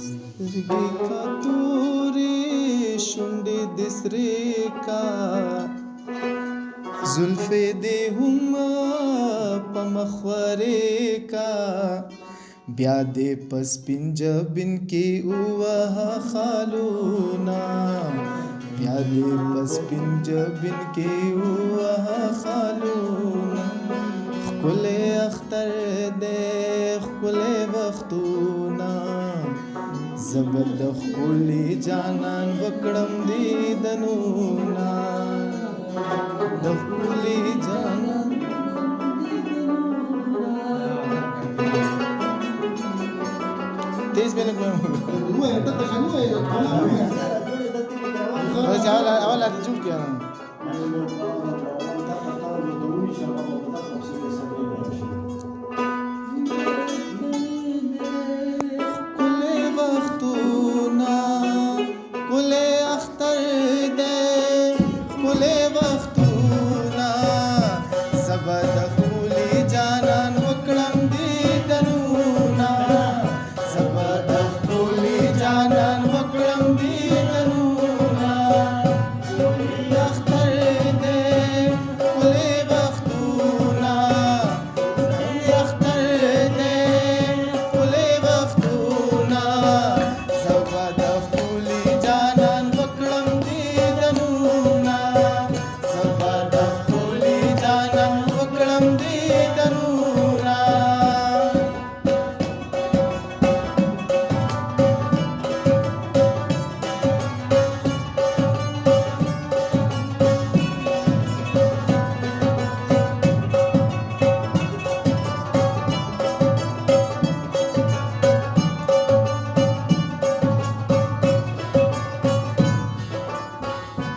سترګې کا تورې شونډې د سرې کا زلفې دې هم په مخ ورې کا بیا دې په سپین جبین کې ووهه خالونه بیا دې په سپین جبین کې ووهه خالونه ښکلی اختر دی ښکلی وختونه زه به د ښکلي جانان وکړم دیدنونه د ښکلي جانان تیز به لږ بس اول هاتې جوړ کړه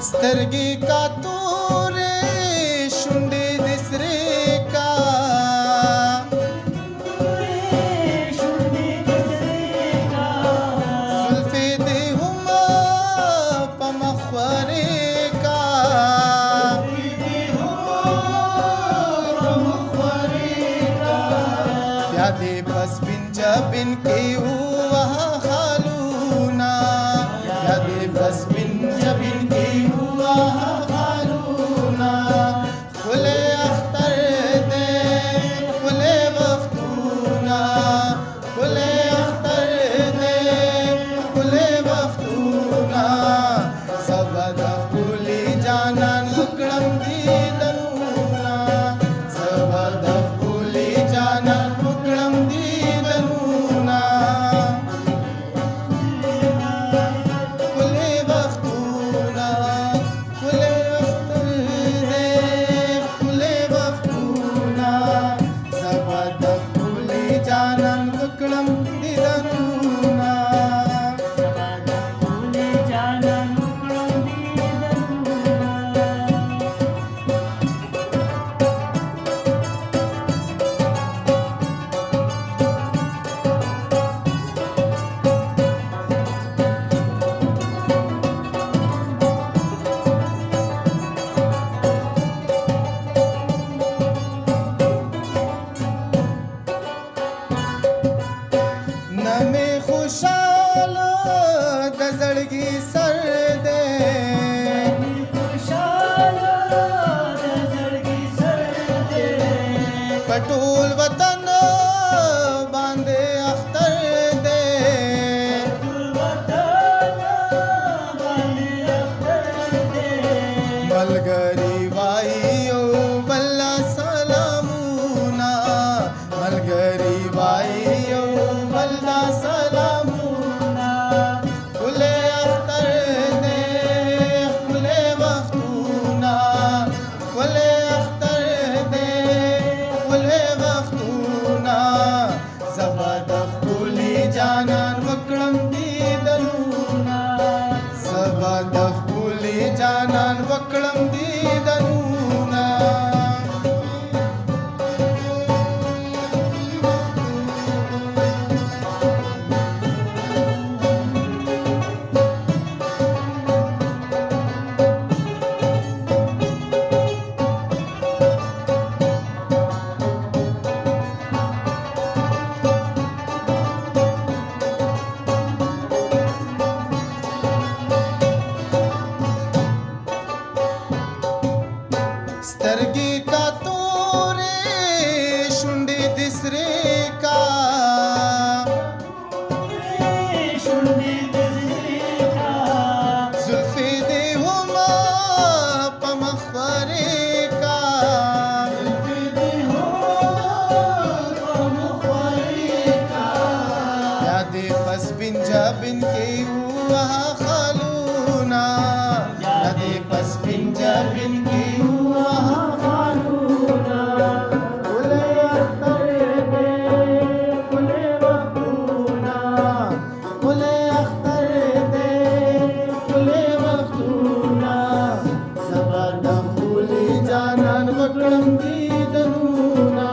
سترګې کا تورې شونډې د سرې کا زلفې دې هم په مخ ورې کا بیا دې په سپین جبین کې ووهه خالونه بیا دې په سپین جبین کې ټول وطن باندې اختر دی ملګری وایي او بل سلامونه ملګری وایي او بل سلامونه ښکلی اختر دی ښکلی وختونه ښکلی اختر دی ښکلی لرګي کا تورې شونډې د سرې کا زلفې دې هما په مخ ورې کا یا دې په سپین جبین کې ووهه خالونه یا دې په سپین جبین کې ووهه خالونه ښکلی اختر دې ښکلی وختونه ښکلی اختر دې ښکلی وختونه سبا د ښکلي جانان وکړم دیدنونه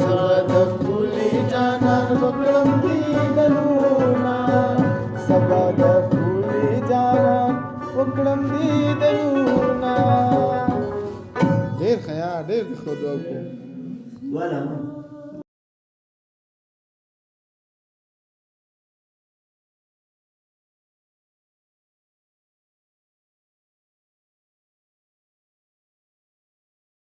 سبا د ښکلي جانان وکړم دیدنونه سبا د ښکلي جانان وکړم دیدنونه ډېر ښه یا ډېر ښه دعا کوم ولا